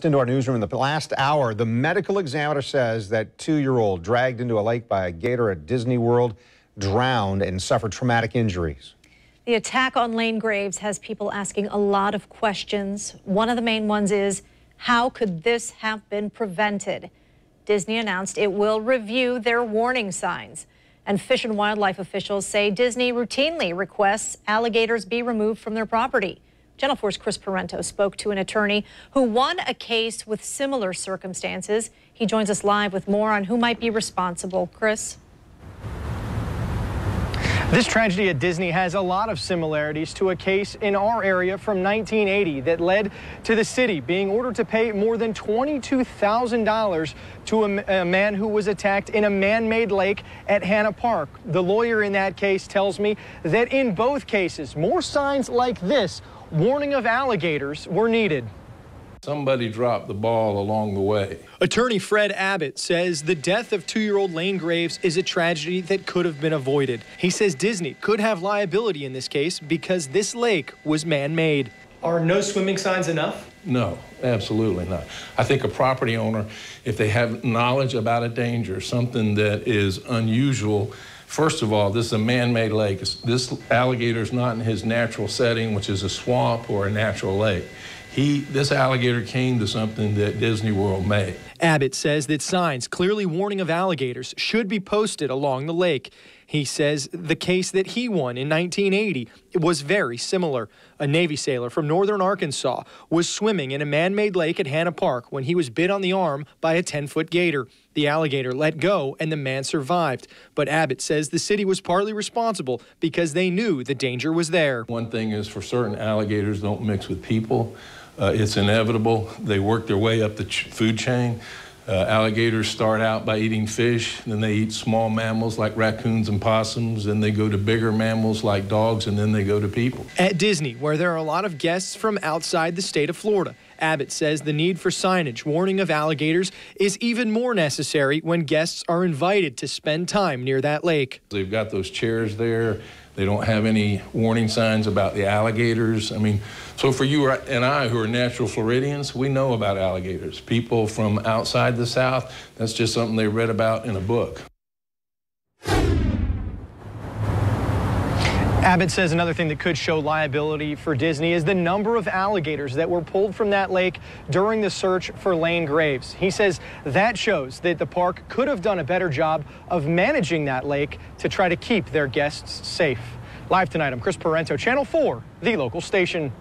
Just into our newsroom in the last hour, the medical examiner says that 2-year-old dragged into a lake by a gator at Disney World drowned and suffered traumatic injuries. The attack on Lane Graves has people asking a lot of questions. One of the main ones is, how could this have been prevented? Disney announced it will review their warning signs. And Fish and Wildlife officials say Disney routinely requests alligators be removed from their property. Channel 4's Chris Parenteau spoke to an attorney who won a case with similar circumstances. He joins us live with more on who might be responsible. Chris? This tragedy at Disney has a lot of similarities to a case in our area from 1980 that led to the city being ordered to pay more than $22,000 to a man who was attacked in a man-made lake at Hanna Park. The lawyer in that case tells me that in both cases, more signs like this, warning of alligators, were needed. Somebody dropped the ball along the way. Attorney Fred Abbott says the death of 2-year-old Lane Graves is a tragedy that could have been avoided. He says Disney could have liability in this case because this lake was man-made. Are no swimming signs enough? No, absolutely not. I think a property owner, if they have knowledge about a danger, something that is unusual, first of all, this is a man-made lake. This alligator is not in his natural setting, which is a swamp or a natural lake. This alligator came to something that Disney World made. Abbott says that signs clearly warning of alligators should be posted along the lake. He says the case that he won in 1980 was very similar. A Navy sailor from northern Arkansas was swimming in a man-made lake at Hanna Park when he was bit on the arm by a 10-foot gator. The alligator let go and the man survived. But Abbott says the city was partly responsible because they knew the danger was there. One thing is for certain, alligators don't mix with people. It's inevitable. They work their way up the food chain. Alligators start out by eating fish, then they eat small mammals like raccoons and possums, then they go to bigger mammals like dogs, and then they go to people. At Disney, where there are a lot of guests from outside the state of Florida, Abbott says the need for signage warning of alligators is even more necessary when guests are invited to spend time near that lake. They've got those chairs there. They don't have any warning signs about the alligators. I mean, so for you and I who are natural Floridians, we know about alligators. People from outside the South, that's just something they read about in a book. Abbott says another thing that could show liability for Disney is the number of alligators that were pulled from that lake during the search for Lane Graves. He says that shows that the park could have done a better job of managing that lake to try to keep their guests safe. Live tonight, I'm Chris Parenteau, Channel 4, the local station.